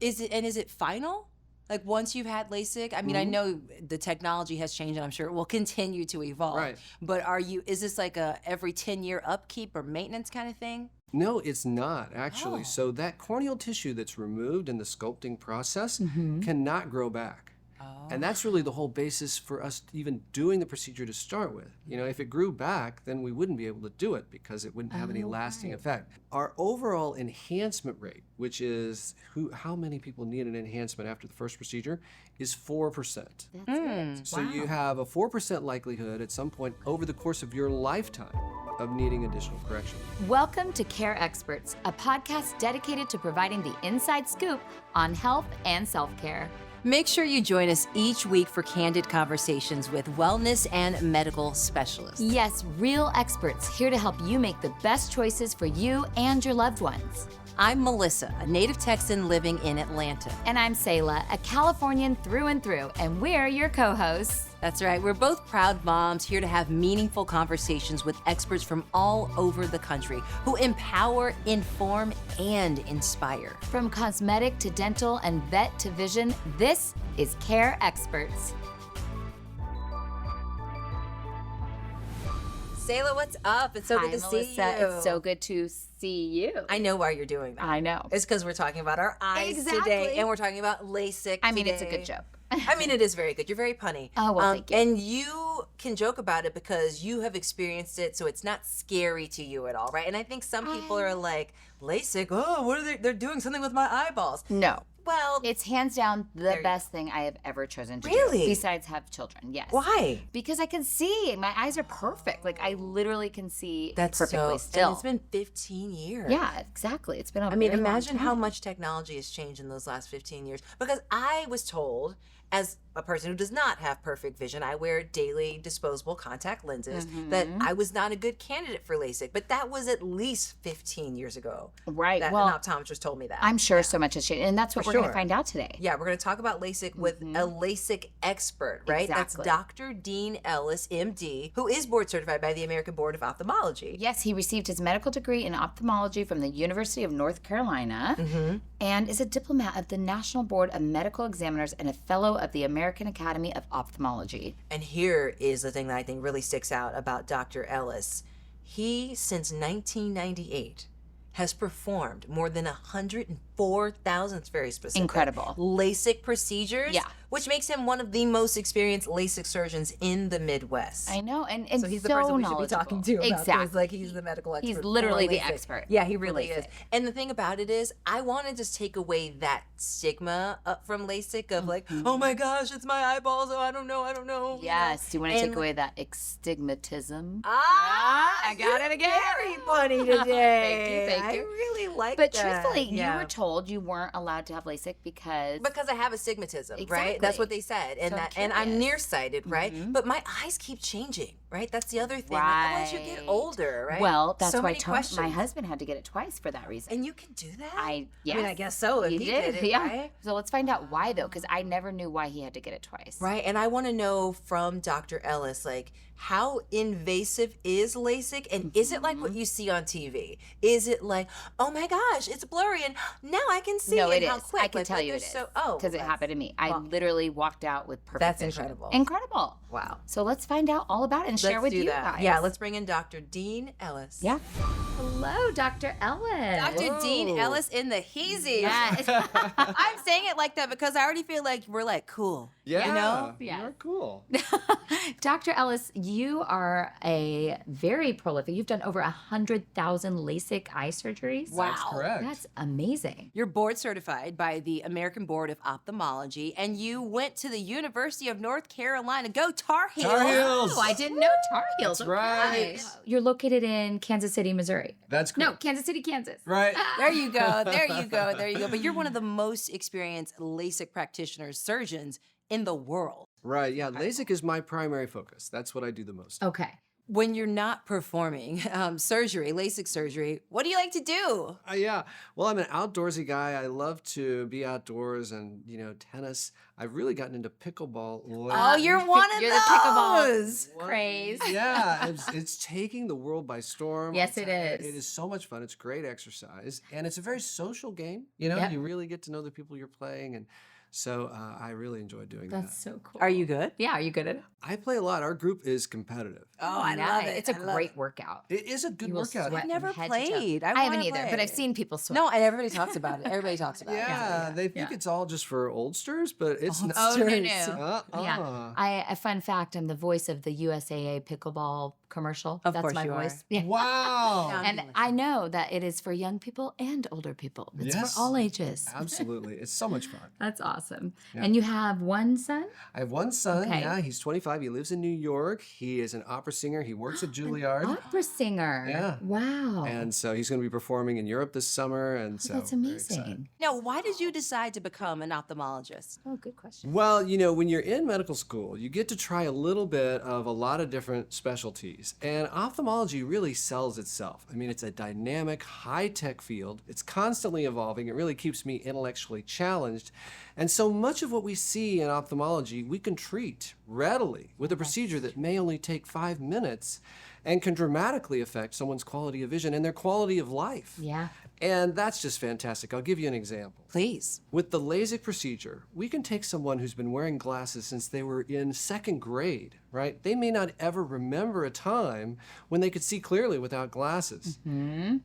Is it final? Like once you've had LASIK, I mean, I know the technology has changed and I'm sure it will continue to evolve. Right. But is this like a every 10-year upkeep or maintenance kind of thing? No, it's not actually. Oh. So that corneal tissue that's removed in the sculpting process cannot grow back. And that's really the whole basis for us even doing the procedure to start with. You know, if it grew back, then we wouldn't be able to do it because it wouldn't have any lasting effect. Our overall enhancement rate, which is how many people need an enhancement after the first procedure, is 4%. That's it. So you have a 4% likelihood at some point over the course of your lifetime of needing additional correction. Welcome to Care Experts, a podcast dedicated to providing the inside scoop on health and self-care. Make sure you join us each week for candid conversations with wellness and medical specialists. Yes, real experts here to help you make the best choices for you and your loved ones. I'm Melissa, a native Texan living in Atlanta. And I'm Selah, a Californian through and through, and we're your co-hosts. That's right. We're both proud moms here to have meaningful conversations with experts from all over the country who empower, inform, and inspire. From cosmetic to dental and vet to vision, this is Care Experts. Selah, what's up? It's so good to see you. It's so good to see you. I know why you're doing that. I know. It's because we're talking about our eyes today, and we're talking about LASIK I mean, today. it's a good joke. I mean, it is very good. You're very punny. Oh, well, thank you. And you can joke about it because you have experienced it, so it's not scary to you at all, right? And I think some people are like, LASIK, oh, what are they're doing something with my eyeballs. No. Well, It's hands down the best thing I have ever chosen to do. Really? Besides have children, yes. why? Because I can see. My eyes are perfect. Like, I literally can see That's perfectly so, still. And it's been 15 years. Yeah, exactly. It's been a I mean, very long imagine how time. much technology has changed in those last 15 years. Because I was told, as a person who does not have perfect vision, I wear daily disposable contact lenses, that I was not a good candidate for LASIK. But that was at least 15 years ago. Right. That Well, an optometrist told me that. I'm sure so much has changed. And that's what For we're going sure. to find out today. Yeah, we're going to talk about LASIK with a LASIK expert, right? Exactly. That's Dr. Dean Ellis, MD, who is board certified by the American Board of Ophthalmology. Yes, he received his medical degree in ophthalmology from the University of North Carolina and is a diplomat of the National Board of Medical Examiners and a fellow of the American Academy of Ophthalmology. And here is the thing that I think really sticks out about Dr. Ellis. He, since 1998, has performed more than 104,000, it's very specific. Incredible. LASIK procedures, Yeah. which makes him one of the most experienced LASIK surgeons in the Midwest. I know, and So he's the person we should be knowledgeable. talking to about Exactly. this. Like, he's the medical expert. He's for literally the LASIK. expert Yeah, he for really is. LASIK. And the thing about it is, I want to just take away that stigma from LASIK of like, oh my gosh, it's my eyeballs. Oh, I don't know. you know? Yes, do you want to And- take away that astigmatism? I got it again. Very funny today. Thank you. I really like But that. truthfully, Yeah. you were told you weren't allowed to have LASIK because Because I have astigmatism, right? Exactly. That's what they said, and So I'm and I'm curious. nearsighted, right? But my eyes keep changing, right? That's the other thing. Like, once you get Right. older, right? Well, that's so why many my questions. husband had to get it twice for that reason. And you can do that. Yes. I mean, I guess so. If He he did, did it, yeah. right? So let's find out why though, because I never knew why he had to get it twice. Right, and I want to know from Dr. Ellis, like, how invasive is LASIK, and is it like what you see on TV? Is it like, oh my gosh, it's blurry, and now I can see No, and it how is. quick? I can Like, tell you it there's is. So, because it that's- happened to me. I well, literally walked out with perfect That's vision. incredible. Incredible. Wow. So let's find out all about it and share Let's with do you that. guys. Yeah, let's bring in Dr. Dean Ellis. Yeah. Hello, Dr. Ellis. Dr. Dean Whoa. Ellis in the heezy. Yes. I'm saying it like that because I already feel like we're like cool. Yeah, You know? Yeah. You're cool. Dr. Ellis, you are a very prolific. You've done over 100,000 LASIK eye surgeries. Wow. That's correct. That's amazing. You're board certified by the American Board of Ophthalmology, and you went to the University of North Carolina. Go Tar Heels! Tar Heels. Oh, I didn't know Tar Heels. That's right. You're located in Kansas City, Missouri. That's No, correct. Kansas City, Kansas. Right. There you go. There you go. There you go. But you're one of the most experienced LASIK practitioners, surgeons in the world. Right. Yeah. LASIK is my primary focus. That's what I do the most. Okay. When you're not performing surgery, LASIK surgery, what do you like to do? Yeah. Well, I'm an outdoorsy guy. I love to be outdoors and, tennis. I've really gotten into pickleball lately. Oh, you're one of You're those. the pickleball craze. Yeah, it's taking the world by storm. Yes, it is. It is so much fun. It's great exercise, and it's a very social game. Yep. You really get to know the people you're playing, and so I really enjoy doing that. That's so cool. Are you good? Yeah, are you good at it? I play a lot. Our group is competitive. Oh, I love it. It's a I love great it. workout. It is a good You will workout. sweat I've never from head to toe. played. I haven't wanna either, but play. I've seen people sweat. No, and everybody talks about it. Everybody talks about it. Yeah, they think it's all just for oldsters, but it's not. Oh, no. Uh-uh. Yeah. A fun fact, I'm the voice of the USAA pickleball commercial. Of That's course my you are. voice. Yeah. Wow. And I know that it is for young people and older people. It's Yes. for all ages. Absolutely. It's so much fun. That's awesome. And you have one son? I have one son. Okay. Yeah, he's 25. He lives in New York. He is an opera singer. He works at Juilliard. Opera singer. Yeah. Wow. And so he's going to be performing in Europe this summer. And so That's very excited. amazing. Now, why did you decide to become an ophthalmologist? Oh, good question. Well, when you're in medical school, you get to try a little bit of a lot of different specialties. And ophthalmology really sells itself. I mean, it's a dynamic, high-tech field. It's constantly evolving. It really keeps me intellectually challenged. And so much of what we see in ophthalmology, we can treat readily with a procedure that may only take 5 minutes and can dramatically affect someone's quality of vision and their quality of life. Yeah. And that's just fantastic. I'll give you an example. Please. With the LASIK procedure, we can take someone who's been wearing glasses since they were in 2nd grade, right? They may not ever remember a time when they could see clearly without glasses.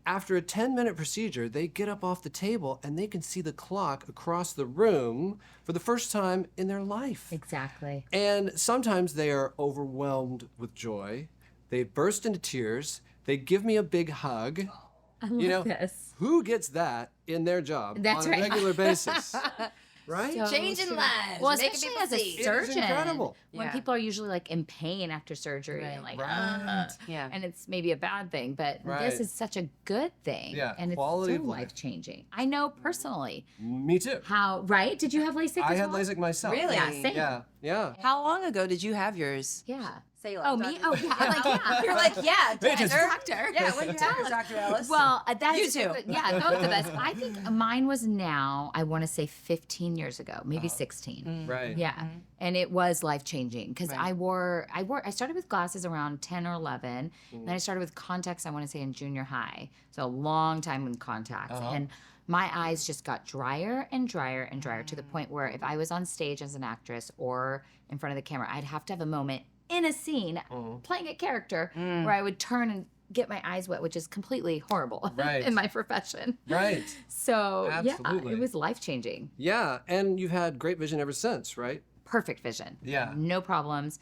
After a 10-minute procedure, they get up off the table and they can see the clock across the room for the first time in their life. Exactly. And sometimes they are overwhelmed with joy. They burst into tears. They give me a big hug. I love this. Who gets that in their job That's on a right. regular basis? Right? So Changing true. lives. Well, making especially people as a see. surgeon, incredible. when Yeah. people are usually like in pain after surgery and like, Right. Yeah. and it's maybe a bad thing, but Right. this is such a good thing. Yeah, and it's quality so of life. life changing. I know personally Me too. how. Right? Did you have LASIK? I as had well? LASIK myself. Really? Yeah, same. Yeah. How long ago did you have yours? Yeah. Selah. Oh, me? Oh, yeah. I'm like, yeah. You're like, yeah, Doctor. Yeah, when you have yours, Dr. Ellis. Well, that's You too. Yeah, both of us. I think mine was now. I want to say 15 years ago, maybe 16. Right. Yeah, and it was life changing because Right. I started with glasses around 10 or 11. Then I started with contacts. I want to say in junior high, so a long time with contacts and. My eyes just got drier and drier and drier to the point where if I was on stage as an actress or in front of the camera, I'd have to have a moment in a scene playing a character where I would turn and get my eyes wet, which is completely horrible Right. in my profession. Right. So Absolutely. yeah, it was life changing. Yeah. And you've had great vision ever since, right? Perfect vision. Yeah. No problems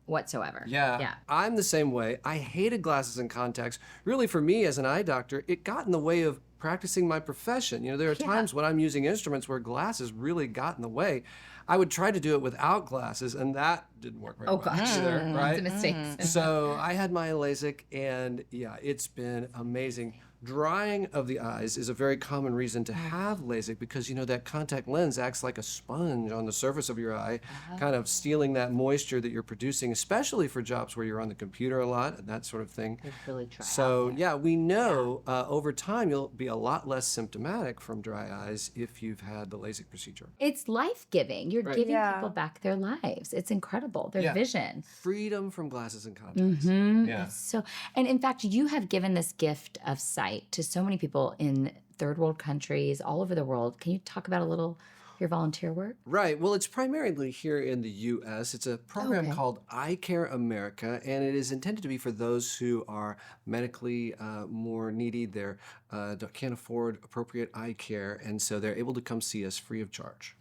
whatsoever. Yeah. Yeah. I'm the same way. I hated glasses and contacts. Really, for me as an eye doctor, it got in the way of practicing my profession. There are times when I'm using instruments where glasses really got in the way. I would try to do it without glasses, and that didn't work very well gosh. either, right? It's a mistake. So I had my LASIK, and yeah, it's been amazing. Drying of the eyes is a very common reason to have LASIK because, that contact lens acts like a sponge on the surface of your eye, kind of stealing that moisture that you're producing, especially for jobs where you're on the computer a lot and that sort of thing. Really try. So, yeah, we know over time you'll be a lot less symptomatic from dry eyes if you've had the LASIK procedure. It's life giving. You're Right. giving Yeah. people back their lives. It's incredible. Their Yeah. vision. Freedom from glasses and contacts. Yeah. So, and in fact, you have given this gift of sight to so many people in third world countries all over the world. Can you talk about a little your volunteer work? Right. Well, it's primarily here in the U.S. It's a program Okay. called Eye Care America, and it is intended to be for those who are medically more needy. They can't afford appropriate eye care, and so they're able to come see us free of charge.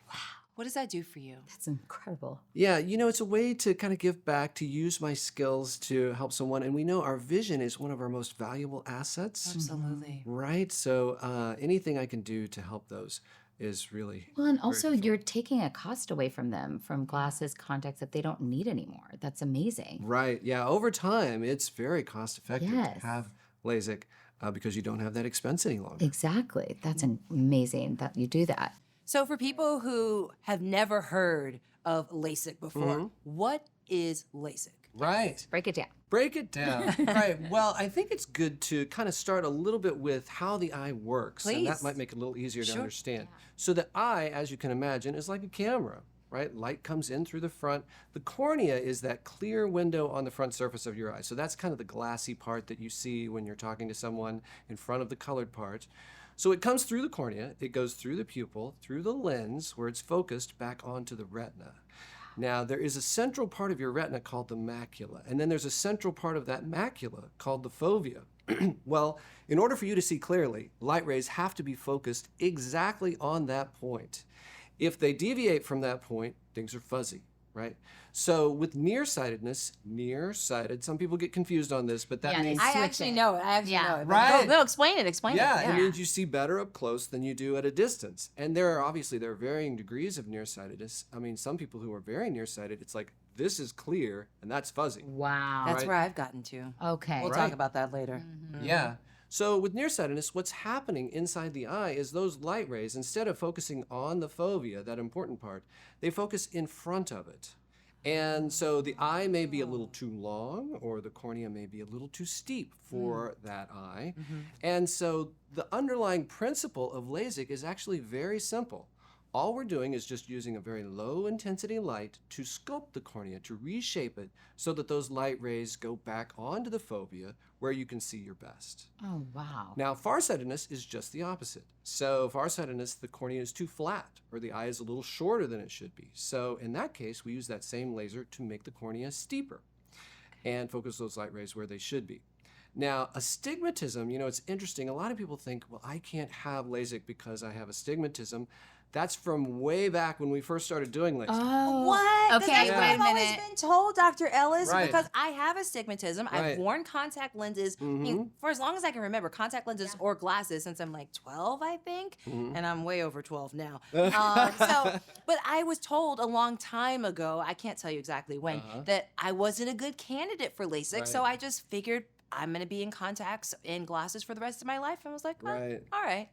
what does that do for you? That's incredible. Yeah, it's a way to kind of give back, to use my skills to help someone. And we know our vision is one of our most valuable assets, Absolutely. right? So anything I can do to help those is really Well, and also you're taking a cost away from them from glasses, contacts that they don't need anymore. That's amazing. right. Yeah, over time, it's very cost effective Yes. to have LASIK because you don't have that expense any longer. Exactly. That's amazing that you do that. So, for people who have never heard of LASIK before, what is LASIK? Right. Break it down. Break it down. Right. Well, I think it's good to kind of start a little bit with how the eye works. And that Please. might make it a little easier to Sure. understand. So the eye, as you can imagine, is like a camera, right? Light comes in through the front. The cornea is that clear window on the front surface of your eye. So that's kind of the glassy part that you see when you're talking to someone in front of the colored part. So it comes through the cornea, it goes through the pupil, through the lens, where it's focused back onto the retina. Now, there is a central part of your retina called the macula, and then there's a central part of that macula called the fovea. Well, in order for you to see clearly, light rays have to be focused exactly on that point. If they deviate from that point, things are fuzzy, right? So with nearsightedness, nearsighted, some people get confused on this, but that Yeah, they means... I switch actually it. know it. I actually Yeah. know it. Right. No, explain it. Explain Yeah, it. it means you see better up close than you do at a distance. And there are varying degrees of nearsightedness. I mean, some people who are very nearsighted, it's like, this is clear and that's fuzzy. Wow. That's Right. where I've gotten to. Okay. We'll Right. talk about that later. Yeah. So with nearsightedness, what's happening inside the eye is those light rays, instead of focusing on the fovea, that important part, they focus in front of it. And so the eye may be a little too long, or the cornea may be a little too steep for that eye. And so the underlying principle of LASIK is actually very simple. All we're doing is just using a very low intensity light to sculpt the cornea, to reshape it so that those light rays go back onto the fovea where you can see your best. Oh, wow. Now, farsightedness is just the opposite. So farsightedness, the cornea is too flat, or the eye is a little shorter than it should be. So in that case, we use that same laser to make the cornea steeper and focus those light rays where they should be. Now, astigmatism, it's interesting. A lot of people think, well, I can't have LASIK because I have astigmatism. That's from way back when we first started doing LASIK. Oh. What? Okay, That's what wait a I've always minute. been told, Dr. Ellis, Right. because I have astigmatism. Right. I've worn contact lenses for as long as I can remember, contact lenses or glasses since I'm like 12, I think, and I'm way over 12 now. But I was told a long time ago, I can't tell you exactly when, that I wasn't a good candidate for LASIK, so Right. I just figured I'm going to be in contacts and glasses for the rest of my life, and was like, oh, Right. all right.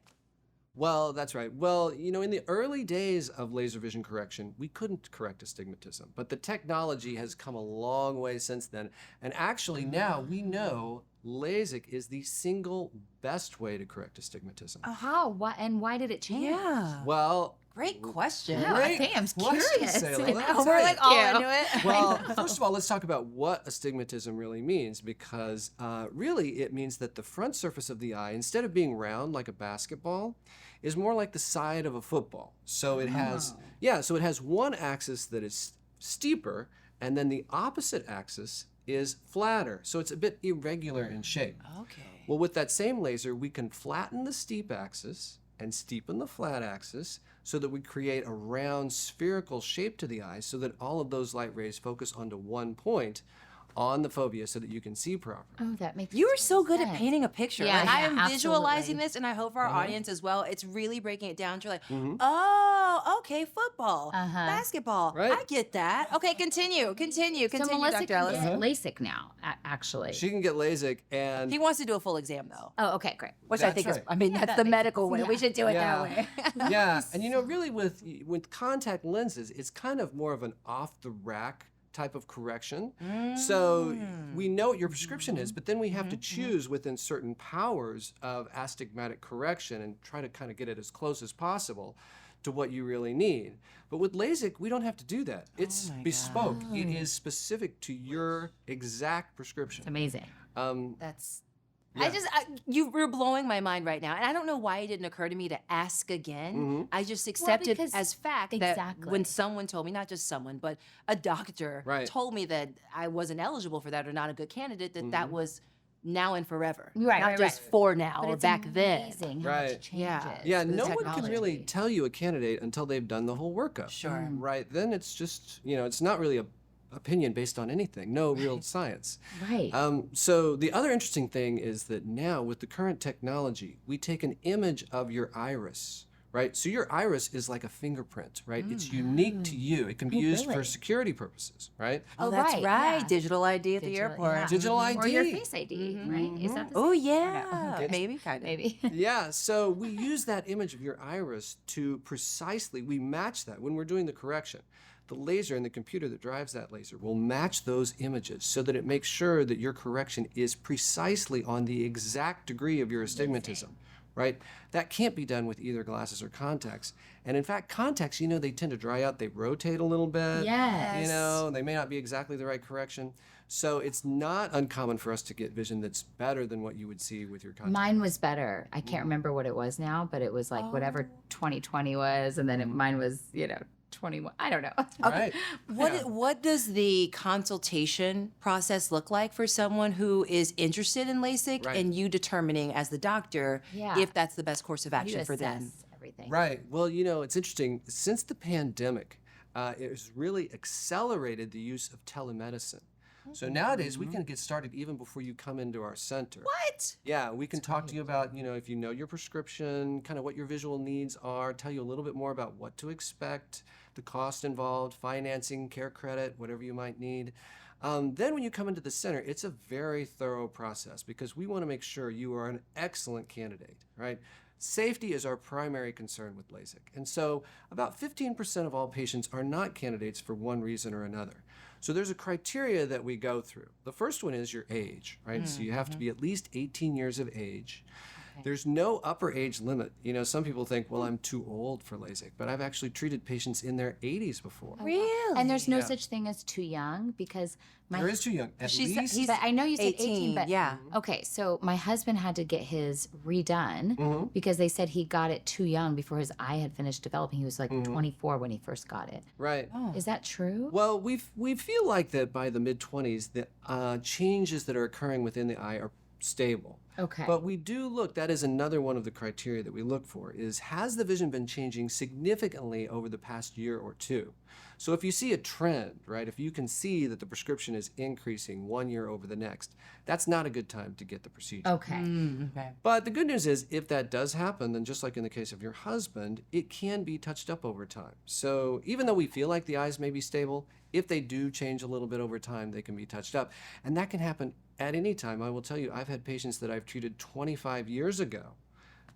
Well, that's right. Well, in the early days of laser vision correction, we couldn't correct astigmatism, but the technology has come a long way since then. And actually now we know LASIK is the single best way to correct astigmatism. How? Why? And why did it change? Yeah. Well, Great question. Yeah, great okay, I'm question, curious. Selah. Let me Oh, tell we're you. like all you. into it. Well, first of all, let's talk about what astigmatism really means, because really it means that the front surface of the eye, instead of being round like a basketball, is more like the side of a football. So it has, so it has one axis that is steeper, and then the opposite axis is flatter. So it's a bit irregular in shape. Okay. Well, with that same laser, we can flatten the steep axis and steepen the flat axis so that we create a round spherical shape to the eye so that all of those light rays focus onto one point on the fovea so that you can see properly. Oh, that makes You are so good at sense. painting a picture. Yeah, Like, I yeah, am absolutely. visualizing this, and I hope our audience as well. It's really breaking it down to like, Mm-hmm. oh, okay, football, Uh-huh. basketball. Right. I get that. Okay, continue, So Dr. Melissa can Ellis. get LASIK now, actually. She can get LASIK, and He wants to do a full exam though, Oh, okay, great. which I That's think right. is. I mean, that's the medical way. We should do it Yeah. that way. yeah, and really with contact lenses, it's kind of more of an off the rack type of correction. So we know what your prescription is, but then we have to choose within certain powers of astigmatic correction and try to kind of get it as close as possible to what you really need. But with LASIK, we don't have to do that. It's bespoke. It is specific to your exact prescription. It's amazing. That's. Yeah. You're blowing my mind right now, and I don't know why it didn't occur to me to ask again. I just accepted because- as fact that exactly. when someone told me, not just someone, but a doctor Right. told me that I wasn't eligible for that or not a good candidate, that was now and forever, Right, not right, just right. for now But or it's back then. amazing how Right. much changes. Yeah. Yeah, the no one can really technology. tell you a candidate until they've done the whole workup. Sure. Right. Then it's just, it's not really a opinion based on anything, no real science. Right. So the other interesting thing is that now with the current technology, we take an image of your iris, right? So your iris is like a fingerprint, right? It's unique to you. It can be used for really? security purposes, right? Oh, Oh, that's right, right. yeah. Digital ID at the Digital- airport. yeah. Digital ID. Or your Face ID, right? Is that the Oh same? yeah, Okay. maybe kind of. Maybe. Yeah, so we use that image of your iris to we match that when we're doing the correction. the laser and the computer that drives that laser will match those images so that it makes sure that your correction is precisely on the exact degree of your astigmatism, right? That can't be done with either glasses or contacts. And in fact, contacts, they tend to dry out, they rotate a little bit. Yes. They may not be exactly the right correction. So it's not uncommon for us to get vision that's better than what you would see with your contacts. Mine was better. I can't remember what it was now, but it was like whatever 2020 was, and then mine was, 21. I don't know. Right. What does the consultation process look like for someone who is interested in LASIK Right. and you determining as the doctor if that's the best course of You action for them? assess everything. Right. Well, it's interesting. Since the pandemic, it has really accelerated the use of telemedicine. So nowadays, we can get started even before you come into our center. What? Yeah, we can talk to you about, if you know your prescription, kind of what your visual needs are, tell you a little bit more about what to expect, the cost involved, financing, CareCredit, whatever you might need. Then when you come into the center, it's a very thorough process because we want to make sure you are an excellent candidate, right? Safety is our primary concern with LASIK. And so about 15% of all patients are not candidates for one reason or another. So there's a criteria that we go through. The first one is your age, right? So you have to be at least 18 years of age. There's no upper age limit. Some people think, well, I'm too old for LASIK, but I've actually treated patients in their 80s before. Really? And there's no such thing as too young because There is too young. At least. But I know you said 18, but yeah. Okay, so my husband had to get his redone because they said he got it too young before his eye had finished developing. He was like 24 when he first got it. Right. Is that true? Well, we feel like that by the mid-20s, the changes that are occurring within the eye are stable. Okay. But we do look, that is another one of the criteria that we look for, is has the vision been changing significantly over the past year or two? So if you see a trend, right, if you can see that the prescription is increasing 1 year over the next, that's not a good time to get the procedure. Okay. Okay. But the good news is, if that does happen, then just like in the case of your husband, it can be touched up over time. So even though we feel like the eyes may be stable, if they do change a little bit over time, they can be touched up. And that can happen at any time. I will tell you, I've had patients that I've treated 25 years ago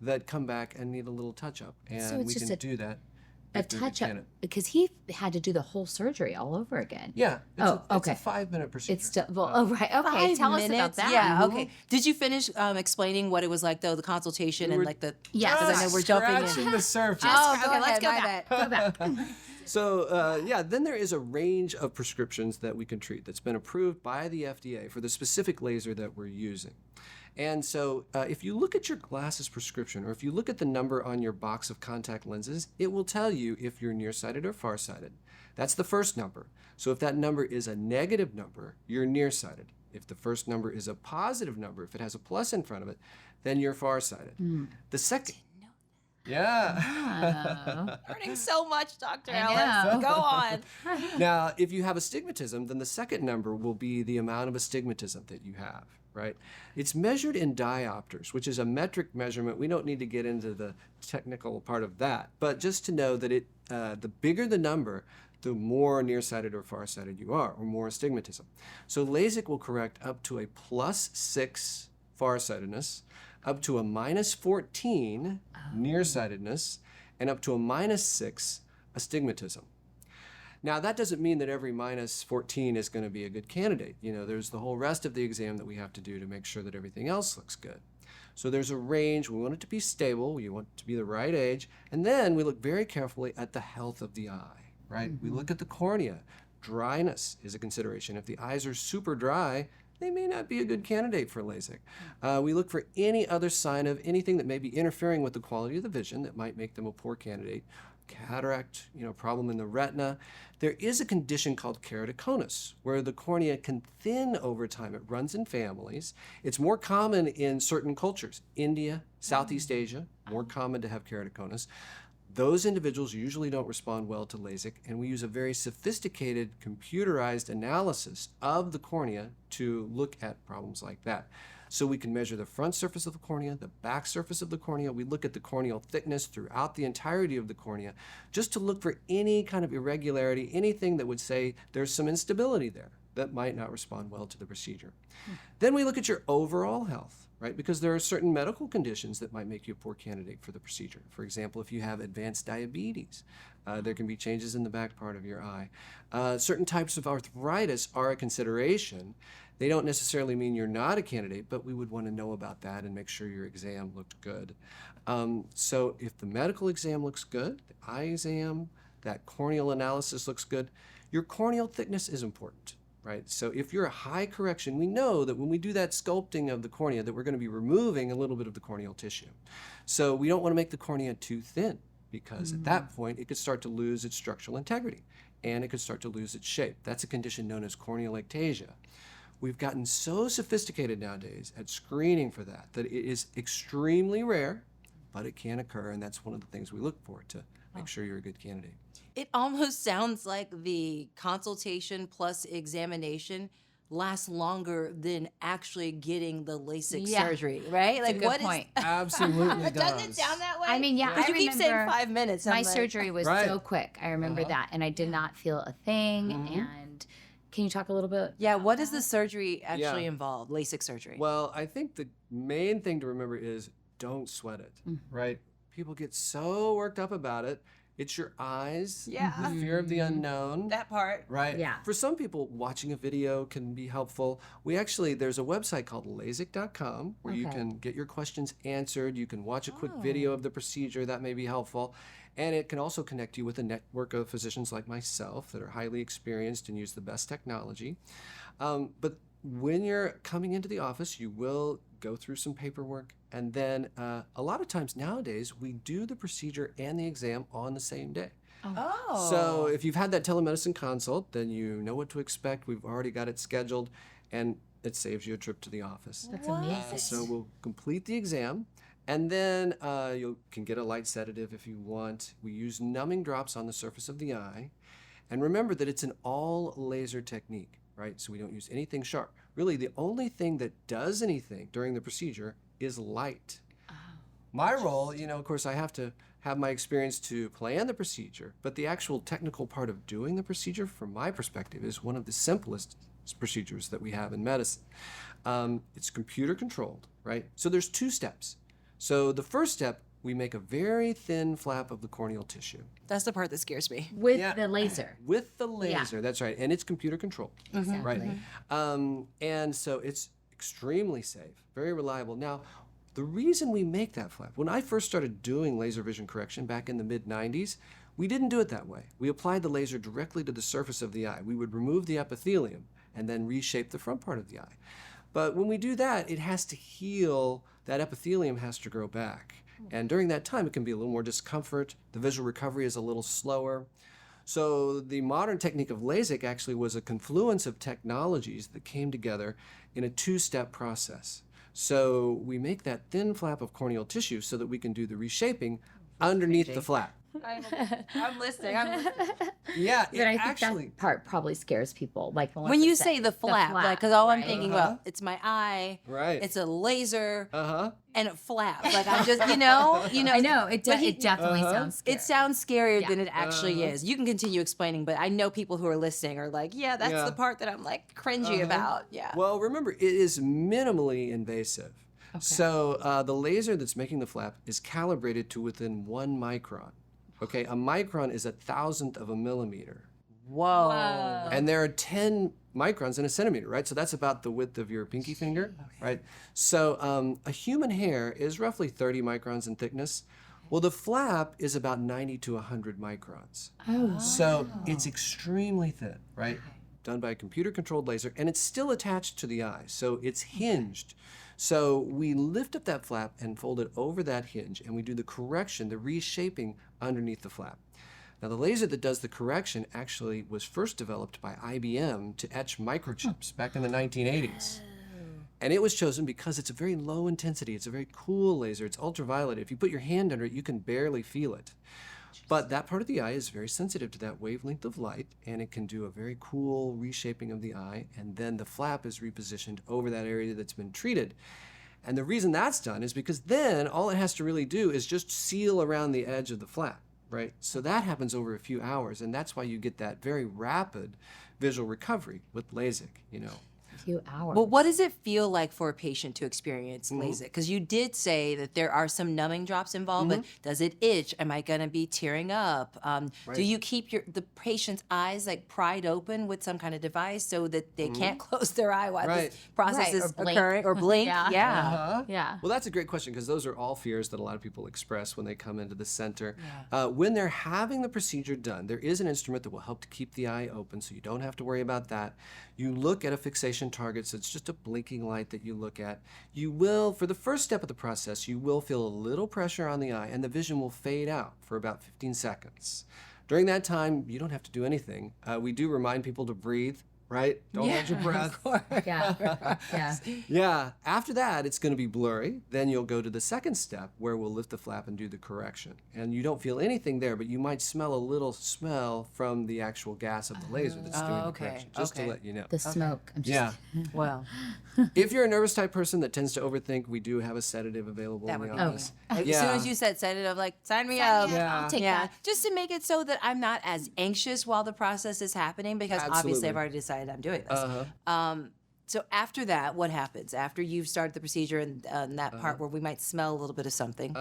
that come back and need a little touch up. And So it's we just can do that. A if they're touch up candidate. because he had to do the whole surgery all over again. Yeah. It's okay. It's a 5-minute procedure. It's still right. Okay, tell us about that. Yeah, okay. Did you finish explaining what it was like, though, the consultation and like the... Yes. Because I know we're jumping in. Scratching the surface. Okay, let's go my back. bad. Go back. So, then there is a range of prescriptions that we can treat that's been approved by the FDA for the specific laser that we're using. And so if you look at your glasses prescription, or if you look at the number on your box of contact lenses, it will tell you if you're nearsighted or farsighted. That's the first number. So if that number is a negative number, you're nearsighted. If the first number is a positive number, if it has a plus in front of it, then you're farsighted. The second... Yeah. Learning so much, Dr. I Ellis. know. Go on. Now, if you have astigmatism, then the second number will be the amount of astigmatism that you have, right? It's measured in diopters, which is a metric measurement. We don't need to get into the technical part of that, but just to know that the bigger the number, the more nearsighted or farsighted you are, or more astigmatism. So LASIK will correct up to a +6 farsightedness, up to a -14 nearsightedness, and up to a -6 astigmatism. Now, that doesn't mean that every -14 is going to be a good candidate. There's the whole rest of the exam that we have to do to make sure that everything else looks good. So there's a range. We want it to be stable. We want it to be the right age. And then we look very carefully at the health of the eye, right? We look at the cornea. Dryness is a consideration. If the eyes are super dry, they may not be a good candidate for LASIK. We look for any other sign of anything that may be interfering with the quality of the vision that might make them a poor candidate. Cataract, problem in the retina. There is a condition called keratoconus, where the cornea can thin over time. It runs in families. It's more common in certain cultures. India, Southeast Asia, more common to have keratoconus. Those individuals usually don't respond well to LASIK, and we use a very sophisticated computerized analysis of the cornea to look at problems like that. So we can measure the front surface of the cornea, the back surface of the cornea. We look at the corneal thickness throughout the entirety of the cornea, just to look for any kind of irregularity, anything that would say there's some instability there that might not respond well to the procedure. Then we look at your overall health. right? Because there are certain medical conditions that might make you a poor candidate for the procedure. For example, if you have advanced diabetes, there can be changes in the back part of your eye. Certain types of arthritis are a consideration. They don't necessarily mean you're not a candidate, but we would want to know about that and make sure your exam looked good. So if the medical exam looks good, the eye exam, that corneal analysis looks good, your corneal thickness is important, right? So if you're a high correction, we know that when we do that sculpting of the cornea that we're going to be removing a little bit of the corneal tissue. So we don't want to make the cornea too thin, because at that point it could start to lose its structural integrity and it could start to lose its shape. That's a condition known as corneal ectasia. We've gotten so sophisticated nowadays at screening for that it is extremely rare, but it can occur, and that's one of the things we look for to make sure you're a good candidate. It almost sounds like the consultation plus examination lasts longer than actually getting the LASIK surgery, right? That's a good point. Absolutely does. Doesn't it sound that way? I mean, yeah, Because I you keep saying remember 5 minutes. My surgery was Right. so quick. I remember that, and I did not feel a thing. And can you talk a little bit? Yeah, what does the surgery actually Yeah. involve? LASIK surgery. Well, I think the main thing to remember is don't sweat it, right? People get so worked up about it. It's your eyes, Yeah. the fear of the unknown. that part. Right. Yeah. For some people, watching a video can be helpful. There's a website called LASIK.com where you Okay. can get your questions answered. You can watch a quick video of the procedure. That may be helpful. And it can also connect you with a network of physicians like myself that are highly experienced and use the best technology. But when you're coming into the office, you will go through some paperwork. And then a lot of times nowadays, we do the procedure and the exam on the same day. Oh. So if you've had that telemedicine consult, then you know what to expect. We've already got it scheduled, and it saves you a trip to the office. That's amazing. So we'll complete the exam, and then you can get a light sedative if you want. We use numbing drops on the surface of the eye. And remember that it's an all laser technique, right? So we don't use anything sharp. Really, the only thing that does anything during the procedure is light. My role, of course, I have to have my experience to plan the procedure, but the actual technical part of doing the procedure, from my perspective, is one of the simplest procedures that we have in medicine. It's computer controlled, right? So there's 2 steps. So the first step, we make a very thin flap of the corneal tissue. That's the part that scares me. With Yeah. the laser. With the laser, that's right. And it's computer controlled, right? And so it's extremely safe, very reliable. Now, the reason we make that flap, when I first started doing laser vision correction back in the mid-90s, we didn't do it that way. We applied the laser directly to the surface of the eye. We would remove the epithelium and then reshape the front part of the eye. But when we do that, it has to heal, that epithelium has to grow back. And during that time, it can be a little more discomfort. The visual recovery is a little slower. So the modern technique of LASIK actually was a confluence of technologies that came together in a 2-step process. So we make that thin flap of corneal tissue so that we can do the reshaping underneath the flap. I'm listening. Yeah, But I think that part probably scares people. Like When you say the flap, like, because all I'm right? thinking about, it's my eye, Right. it's a laser, Uh-huh. and a flap. Like, I'm just, you know. I know it. But It definitely sounds scary. It sounds scarier Yeah. than it actually is. You can continue explaining, but I know people who are listening are like, yeah, that's Yeah. the part that I'm like cringy about. Yeah. Well, remember, it is minimally invasive. So the laser that's making the flap is calibrated to within 1 micron. Okay, a micron is 1,000th of a millimeter. Whoa. And there are 10 microns in a centimeter, right? So that's about the width of your pinky finger, right? So a human hair is roughly 30 microns in thickness. Well, the flap is about 90 to 100 microns. So it's extremely thin, right? Done by a computer-controlled laser, and it's still attached to the eye, so it's hinged. So we lift up that flap and fold it over that hinge, and we do the correction, the reshaping underneath the flap. Now, the laser that does the correction actually was first developed by IBM to etch microchips back in the 1980s. And it was chosen because it's a very low intensity, it's a very cool laser, it's ultraviolet. If you put your hand under it, you can barely feel it. But that part of the eye is very sensitive to that wavelength of light, and it can do a very cool reshaping of the eye, and then the flap is repositioned over that area that's been treated. And the reason that's done is because then all it has to really do is just seal around the edge of the flap, right? So that happens over a few hours, and that's why you get that very rapid visual recovery with LASIK, A few hours. Well, what does it feel like for a patient to experience LASIK? Because you did say that there are some numbing drops involved, but does it itch? Am I going to be tearing up? Do you keep the patient's eyes like pried open with some kind of device so that they can't close their eye while this process is occurring, or blink? Yeah. Well, that's a great question because those are all fears that a lot of people express when they come into the center. When they're having the procedure done, there is an instrument that will help to keep the eye open, so you don't have to worry about that. You look at a fixation target, so it's just a blinking light that you look at. You will, for the first step of the process, you will feel a little pressure on the eye, and the vision will fade out for about 15 seconds. During that time, you don't have to do anything. We do remind people to breathe, right? Don't hold your breath. Yeah. After that, it's going to be blurry. Then you'll go to the second step where we'll lift the flap and do the correction. And you don't feel anything there, but you might smell a little smell from the actual gas of the laser that's doing the correction, just to let you know. The smoke. I'm just, Well, If you're a nervous type person that tends to overthink, we do have a sedative available in the office. as soon as you said sedative, like, sign me up. I'll take that. Just to make it so that I'm not as anxious while the process is happening, because obviously Absolutely. I've already decided I'm doing this. So after that, what happens? After you've started the procedure and that part where we might smell a little bit of something.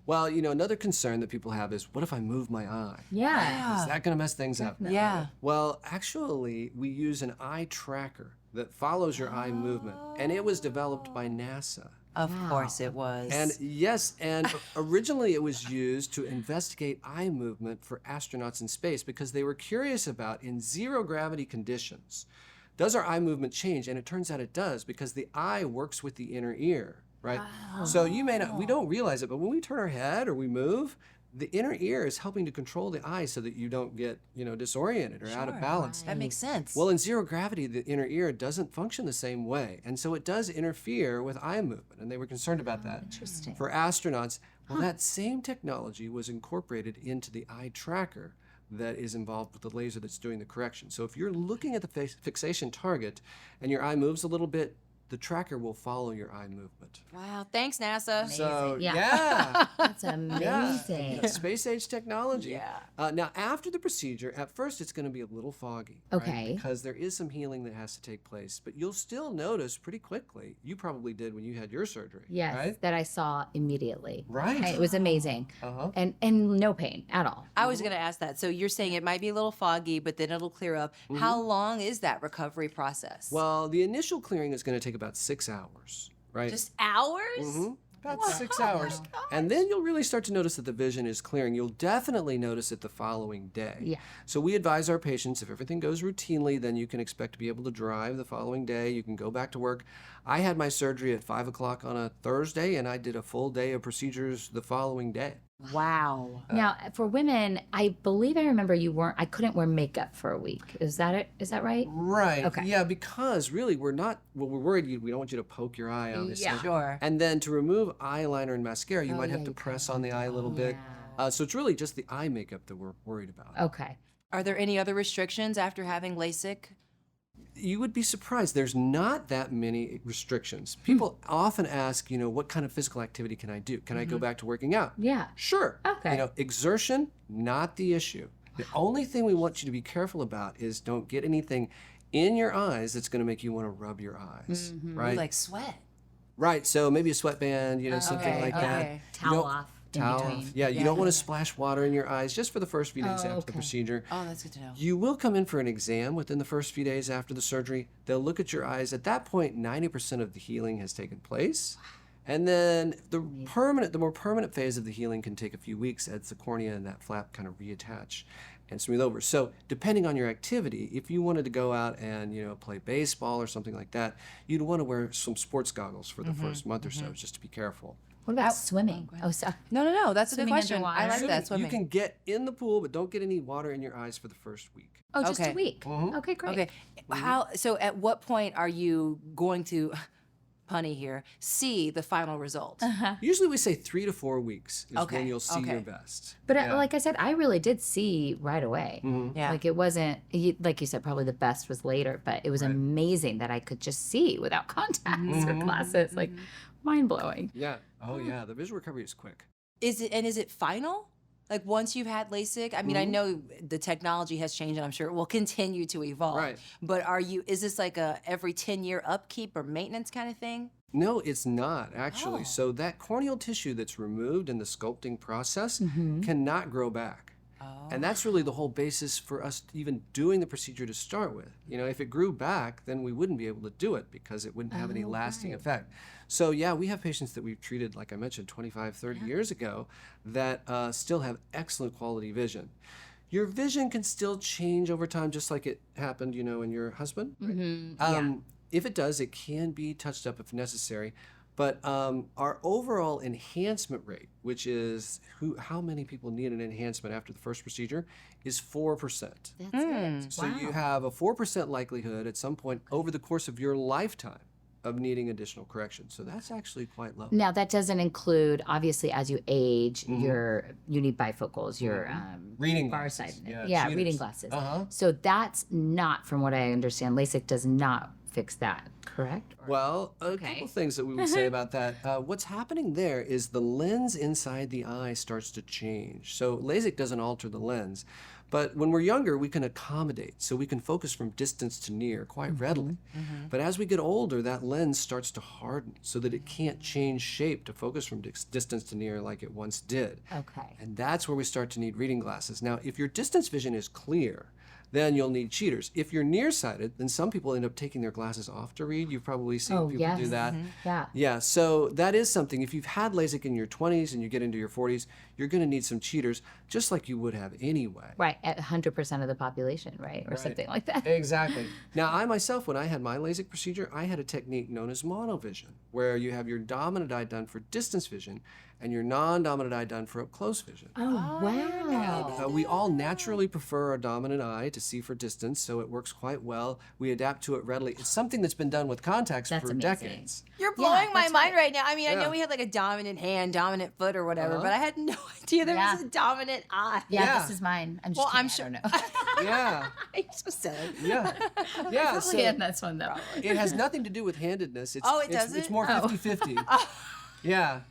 Well, you know, another concern that people have is, what if I move my eye? Yeah. Is that going to mess things up? Yeah. Well, actually, we use an eye tracker that follows your eye movement, and it was developed by NASA. Of course it was. And yes, and originally it was used to investigate eye movement for astronauts in space because they were curious about, in zero gravity conditions, does our eye movement change? And it turns out it does, because the eye works with the inner ear, right? So you may not, we don't realize it, but when we turn our head or we move, the inner ear is helping to control the eye so that you don't get, you know, disoriented or out of balance. That makes sense. Well, in zero gravity, the inner ear doesn't function the same way. And so it does interfere with eye movement. And they were concerned about that. Interesting. For astronauts, well, that same technology was incorporated into the eye tracker that is involved with the laser that's doing the correction. So if you're looking at the fixation target and your eye moves a little bit, the tracker will follow your eye movement. Wow, thanks, NASA. So, Yeah. That's amazing. Space age technology. Yeah. Now, after the procedure, at first it's going to be a little foggy. Okay. Right? Because there is some healing that has to take place. But you'll still notice pretty quickly, you probably did when you had your surgery. Yes, Right? that I saw immediately. Right. It was amazing. And no pain at all. I was going to ask that. So you're saying it might be a little foggy, but then it'll clear up. How long is that recovery process? Well, the initial clearing is going to take about 6 hours, right? Just hours? About 6 hours. And then you'll really start to notice that the vision is clearing. You'll definitely notice it the following day. Yeah. So we advise our patients, if everything goes routinely, then you can expect to be able to drive the following day. You can go back to work. I had my surgery at 5 o'clock on a Thursday, and I did a full day of procedures the following day. Wow. Now, for women, I believe I remember I couldn't wear makeup for a week. Is that it? Is that right? Right. Okay. Yeah, because really we're worried we don't want you to poke your eye, obviously. Yeah. Sure. And then to remove eyeliner and mascara, you might have to press on the eye a little bit. So it's really just the eye makeup that we're worried about. Okay. Are there any other restrictions after having LASIK? You would be surprised. There's not that many restrictions. People often ask, you know, what kind of physical activity can I do? Can I go back to working out? Yeah. Sure. Okay. You know, exertion, not the issue. The only thing we want you to be careful about is don't get anything in your eyes that's going to make you want to rub your eyes, right? Like sweat. Right. So maybe a sweatband, you know, something like that. Okay. Towel off. in Towel between. off. Yeah, you don't want to splash water in your eyes just for the first few days after the procedure. Oh, that's good to know. You will come in for an exam within the first few days after the surgery. They'll look at your eyes. At that point, 90% of the healing has taken place. And then the more permanent phase of the healing can take a few weeks as the cornea and that flap kind of reattach and smooth over. So depending on your activity, if you wanted to go out and, you know, play baseball or something like that, you'd want to wear some sports goggles for the first month or so, just to be sorry. What about swimming? Oh, sorry. No. That's a good Swimming question. underwater. I like that. Swimming. You can get in the pool, but don't get any water in your eyes for the first week. Oh, just Okay. a week. Okay, great. Okay. So at what point are you going to, punny here, see the final result? Usually we say 3 to 4 weeks is Okay, when you'll see okay. your best. But Yeah. like I said, I really did see right away. Yeah. Like it wasn't, like you said, probably the best was later, but it was amazing that I could just see without contacts or glasses. Like mind blowing. Yeah. Oh, yeah. The visual recovery is quick. Is it final? Like once you've had LASIK, I mean, I know the technology has changed and I'm sure it will continue to evolve. Right. But is this like a every 10-year upkeep or maintenance kind of thing? No, it's not actually. Oh. So that corneal tissue that's removed in the sculpting process cannot grow back. And that's really the whole basis for us even doing the procedure to start with. You know, if it grew back, then we wouldn't be able to do it because it wouldn't have any lasting effect. So yeah, we have patients that we've treated, like I mentioned, 25, 30 years ago that still have excellent quality vision. Your vision can still change over time, just like it happened, you know, in your husband. Right? If it does, it can be touched up if necessary. But our overall enhancement rate, which is how many people need an enhancement after the first procedure, is 4%. That's it. So you have a 4% likelihood at some point over the course of your lifetime of needing additional correction. So that's actually quite low. Now that doesn't include, obviously, as you age, you need bifocals, your Reading farsighted. glasses. Yeah, cheaters. reading glasses. Uh-huh. So that's not, from what I understand, LASIK does not fix that, correct? Well, a couple things that we would say about that. What's happening there is the lens inside the eye starts to change. So LASIK doesn't alter the lens. But when we're younger, we can accommodate. So we can focus from distance to near quite readily. But as we get older, that lens starts to harden so that it can't change shape to focus from distance to near like it once did. Okay. And that's where we start to need reading glasses. Now, if your distance vision is clear, then you'll need cheaters. If you're nearsighted, then some people end up taking their glasses off to read. You've probably seen people do that. Yeah. Yeah, so that is something. If you've had LASIK in your 20s and you get into your 40s, you're going to need some cheaters, just like you would have anyway. Right, at 100% of the population, right? Or something like that. Exactly. Now, I myself, when I had my LASIK procedure, I had a technique known as monovision, where you have your dominant eye done for distance vision and your non-dominant eye done for up-close vision. Oh, wow. We all naturally prefer our dominant eye to see for distance, so it works quite well. We adapt to it readily. It's something that's been done with contacts That's for amazing. decades. You're blowing my that's mind right now. I mean, I Yeah. know we had like a dominant hand, dominant foot or whatever, but I had no idea there was a dominant eye. Yeah, Yeah. this is mine. I'm just Well, kidding, I'm I sure. don't know. Yeah, I'm so silly. yeah, yeah. Probably in this one, though. It has nothing to do with handedness. It's, Oh, it it's, doesn't? It's more 50-50. Yeah.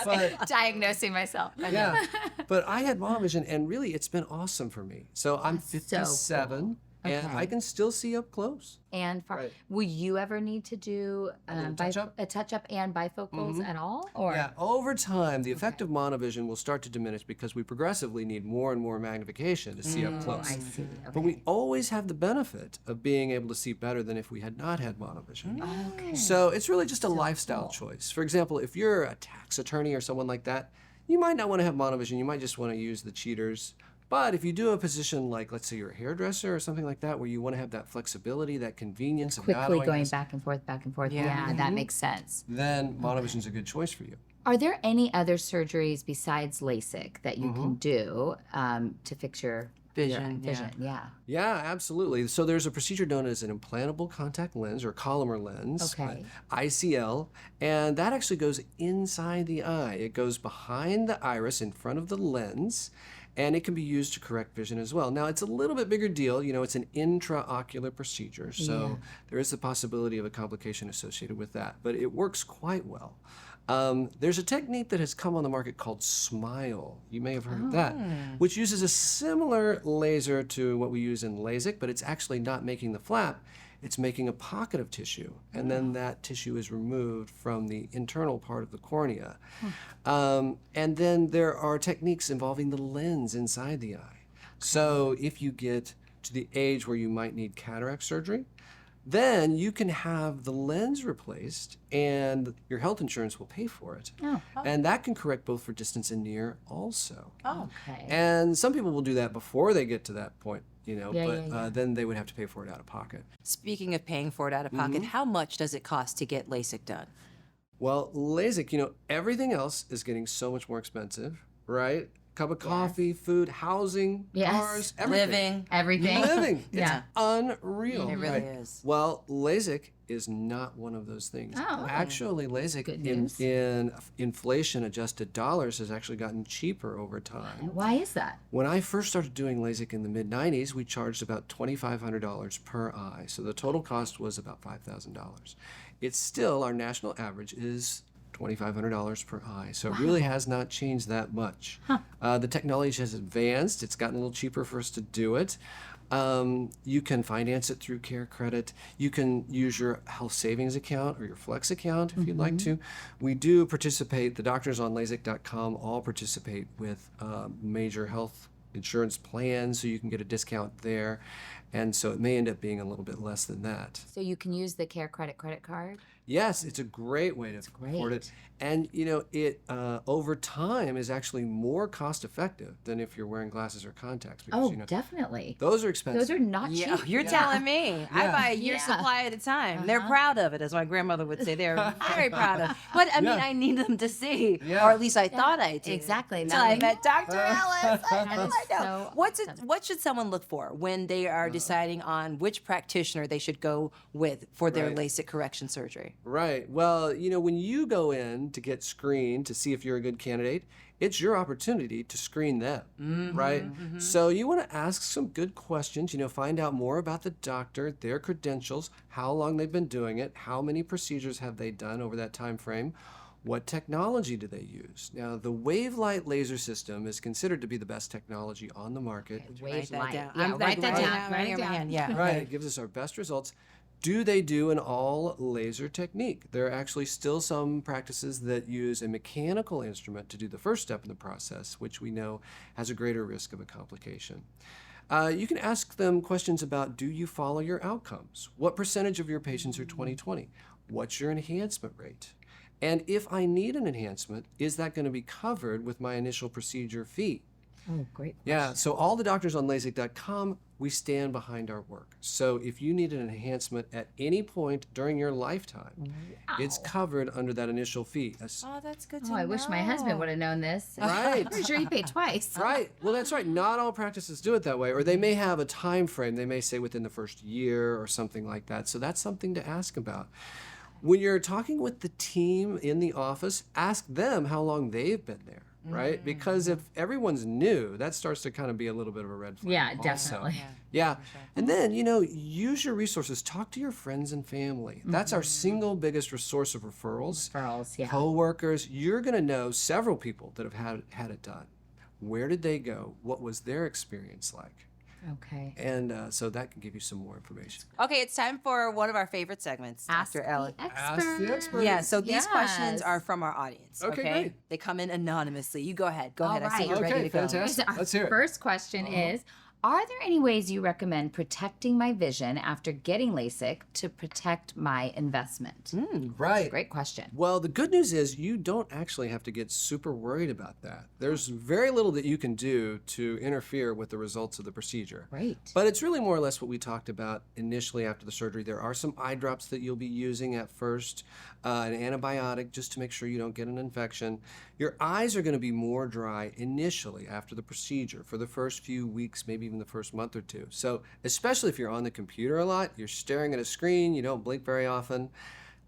But Diagnosing myself. yeah, but I had monovision, and really, it's been awesome for me. So I'm 57, and Okay. I can still see up close. And Right. will you ever need to do touch-up? a touch-up and bifocals at all? Or Yeah, over time, the effect of monovision will start to diminish because we progressively need more and more magnification to see up close. I see. But we always have the benefit of being able to see better than if we had not had monovision. Okay. So it's really just a lifestyle choice. For example, if you're a tax attorney or someone like that, you might not want to have monovision. You might just want to use the cheaters. But if you do a position like, let's say you're a hairdresser or something like that, where you want to have that flexibility, that convenience of not Quickly always- going back and forth. Yeah, that makes sense. then monovision's a good choice for you. Are there any other surgeries besides LASIK that you can do to fix your Vision, vision? Yeah. Yeah, absolutely. So there's a procedure known as an implantable contact lens or Collamer lens, Okay. ICL, and that actually goes inside the eye. It goes behind the iris in front of the lens, and it can be used to correct vision as well. Now, it's a little bit bigger deal. You know, it's an intraocular procedure, so there is the possibility of a complication associated with that, but it works quite well. There's a technique that has come on the market called SMILE. You may have heard of that, which uses a similar laser to what we use in LASIK, but it's actually not making the flap. It's making a pocket of tissue, and then that tissue is removed from the internal part of the cornea. And then there are techniques involving the lens inside the eye. So if you get to the age where you might need cataract surgery, then you can have the lens replaced and your health insurance will pay for it. And that can correct both for distance and near also. Okay. And some people will do that before they get to that point, you know, Yeah, but yeah. then they would have to pay for it out of pocket. Speaking of paying for it out of pocket, how much does it cost to get LASIK done? Well, LASIK, you know, everything else is getting so much more expensive, right? Cup of coffee, food, housing, Yes. cars, everything. Living. Everything. Living. Yeah. It's unreal. It really right? is. Well, LASIK is not one of those things. Oh. Actually, LASIK Good in news. inflation-adjusted dollars has actually gotten cheaper over time. Why is that? When I first started doing LASIK in the mid-90s, we charged about $2,500 per eye. So the total cost was about $5,000. It's still, our national average is $2,500 per eye. So it really has not changed that much. The technology has advanced. It's gotten a little cheaper for us to do it. You can finance it through CareCredit. You can use your health savings account or your flex account if you'd like to. We do participate, the doctors on LASIK.com all participate with major health insurance plans, so you can get a discount there. And so it may end up being a little bit less than that. So you can use the CareCredit credit card? Yes, it's a great way to afford it. And, you know, it over time is actually more cost effective than if you're wearing glasses or contacts. Because, Oh, you know, definitely. those are expensive. Those are not cheap. You're telling me. I buy a year's Yeah. supply at a time. They're proud of it, as my grandmother would say. They're very proud of it. But I mean, I need them to see, or at least I thought I did. Exactly. Until I met Dr. Ellis. That is I know. What should someone look for when they are deciding on which practitioner they should go with for their Right. LASIK correction surgery? Right. Well, you know, when you go in to get screened to see if you're a good candidate, it's your opportunity to screen them, right? So you want to ask some good questions, you know, find out more about the doctor, their credentials, how long they've been doing it, how many procedures have they done over that time frame, what technology do they use. Now, the wave light laser system is considered to be the best technology on the market. Wave light. down. Yeah, I'm write that writing down. right Write here it in my down. hand. Yeah. Right, it gives us our best results. Do they do an all laser technique? There are actually still some practices that use a mechanical instrument to do the first step in the process, which we know has a greater risk of a complication. You can ask them questions about, do you follow your outcomes? What percentage of your patients are 20/20? What's your enhancement rate? And if I need an enhancement, is that going to be covered with my initial procedure fee? Oh, great. Yeah, so all the doctors on LASIK.com, we stand behind our work. So if you need an enhancement at any point during your lifetime, it's covered under that initial fee. Oh, that's good to Oh, know. I wish my husband would have known this. Right. Pretty sure he paid twice. Right. Well, that's right. Not all practices do it that way, or they may have a time frame. They may say within the first year or something like that. So that's something to ask about. When you're talking with the team in the office, ask them how long they've been there. Right? Because if everyone's new, that starts to kind of be a little bit of a red flag. Yeah, also. definitely. Yeah. And then, you know, use your resources. Talk to your friends and family. That's our single biggest resource of referrals. Referrals, yeah. Co-workers. You're going to know several people that have had it done. Where did they go? What was their experience like? Okay. And so that can give you some more information. Okay, it's time for one of our favorite segments, Ask Dr. the Ellis. expert. the expert. Yeah, so these questions Yes. are from our audience. Okay, Okay, great. They come in anonymously. You go ahead. Go All ahead. I see right. you're ready Okay, to go. fantastic. Our Let's hear it. first question is, are there any ways you recommend protecting my vision after getting LASIK to protect my investment? Right. Great question. Well, the good news is you don't actually have to get super worried about that. There's very little that you can do to interfere with the results of the procedure. Great. But it's really more or less what we talked about initially after the surgery. There are some eye drops that you'll be using at first, an antibiotic just to make sure you don't get an infection. Your eyes are going to be more dry initially after the procedure for the first few weeks, maybe even the first month or two. So especially if you're on the computer a lot, you're staring at a screen, you don't blink very often,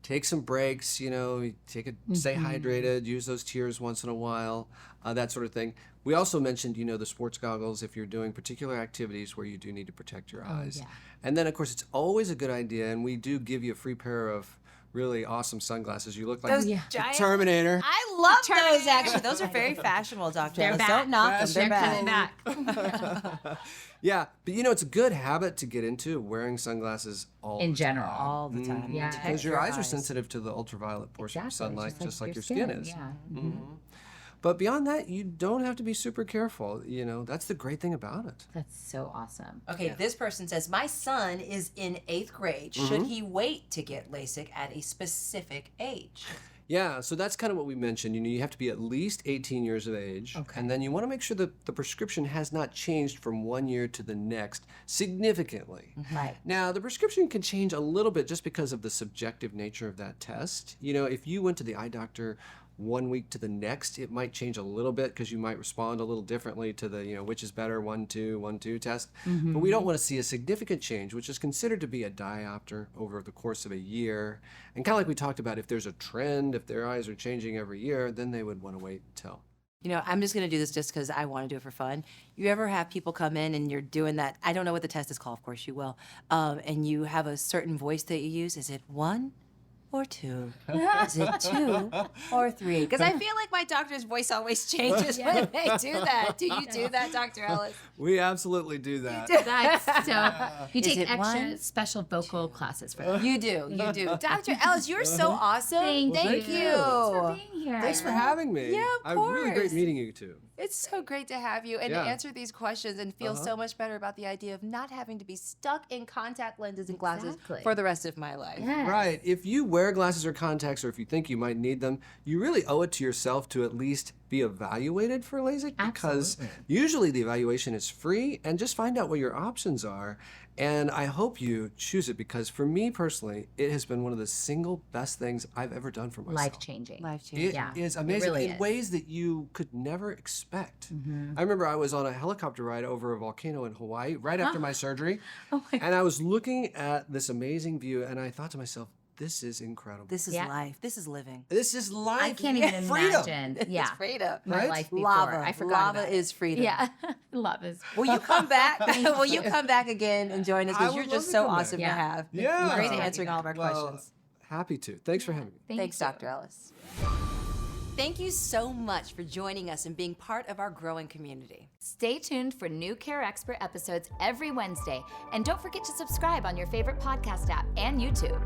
take some breaks, you know, stay hydrated, use those tears once in a while, that sort of thing. We also mentioned, you know, the sports goggles if you're doing particular activities where you do need to protect your eyes. yeah. And then, of course, it's always a good idea, and we do give you a free pair of really awesome sunglasses. You look like Those the giant- Terminator. I love those, actually. Those are very fashionable, Dr. They're Ellis. back. Don't knock them. They're They're back. coming back. Yeah, but you know, it's a good habit to get into, wearing sunglasses all In the general. time. All the time. Yeah. Protect Because your eyes are sensitive to the ultraviolet portion of Exactly, sunlight, just like your skin is. Yeah. But beyond that, you don't have to be super careful. You know, that's the great thing about it. That's so awesome. Okay, this person says, my son is in 8th grade. Should he wait to get LASIK at a specific age? Yeah, so that's kind of what we mentioned. You know, you have to be at least 18 years of age. Okay. And then you want to make sure that the prescription has not changed from one year to the next significantly. Right. Now, the prescription can change a little bit just because of the subjective nature of that test. You know, if you went to the eye doctor 1 week to the next, it might change a little bit because you might respond a little differently to the, you know, which is better, 1-2, 1-2 test. But we don't want to see a significant change, which is considered to be a diopter over the course of a year. And kind of like we talked about, if there's a trend, if their eyes are changing every year, then they would want to wait until. You know, I'm just going to do this just because I want to do it for fun. You ever have people come in and you're doing that? I don't know what the test is called, of course you will. And you have a certain voice that you use. Is it 1 or 2? Is it 2 or 3? Because I feel like my doctor's voice always changes when they do that. Do you do that, Dr. Ellis? We absolutely do that. That's so. You Is take it extra 1? special vocal classes for that. You do. Dr. Ellis, you're so awesome. Thank Thank you. you. Thanks for being here. Thanks for having me. Yeah, of Really great course. meeting you two. It's so great to have you and to answer these questions and feel so much better about the idea of not having to be stuck in contact lenses and glasses Exactly. for the rest of my life. Yes. Right. If you wear glasses or contacts, or if you think you might need them, you really owe it to yourself to at least be evaluated for LASIK, because usually the evaluation is free, and just find out what your options are. And I hope you choose it, because for me personally, it has been one of the single best things I've ever done for myself. Life-changing. Life-changing. It is amazing really in is. ways that you could never expect. I remember I was on a helicopter ride over a volcano in Hawaii right after my surgery, and I was looking at this amazing view, and I thought to myself, this is incredible. This is life. This is living. This is life. I can't even freedom. imagine. It's Yeah. freedom. My Right? life before. Lava. I forgot Lava about is freedom. Yeah. Love is. Will you come back? Will you come back again and join us? I Because would you're love just to so come back. awesome to Yeah. have. Yeah. Great at answering all of our questions. Happy to. Thanks for having me. Thanks, Dr. Ellis. Thank you so much for joining us and being part of our growing community. Stay tuned for new Care Expert episodes every Wednesday. And don't forget to subscribe on your favorite podcast app and YouTube.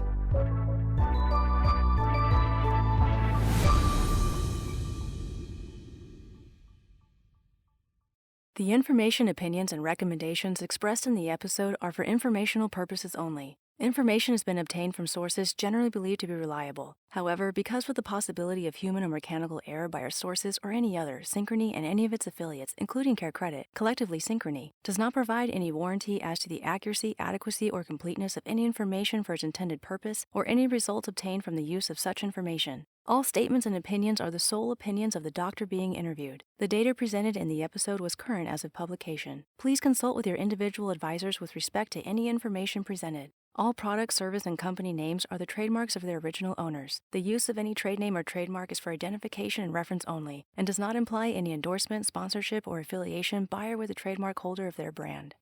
The information, opinions, and recommendations expressed in the episode are for informational purposes only. Information has been obtained from sources generally believed to be reliable. However, because of the possibility of human or mechanical error by our sources or any other, Synchrony and any of its affiliates, including CareCredit, collectively Synchrony, does not provide any warranty as to the accuracy, adequacy, or completeness of any information for its intended purpose or any results obtained from the use of such information. All statements and opinions are the sole opinions of the doctor being interviewed. The data presented in the episode was current as of publication. Please consult with your individual advisors with respect to any information presented. All product, service, and company names are the trademarks of their original owners. The use of any trade name or trademark is for identification and reference only, and does not imply any endorsement, sponsorship, or affiliation by or with the trademark holder of their brand.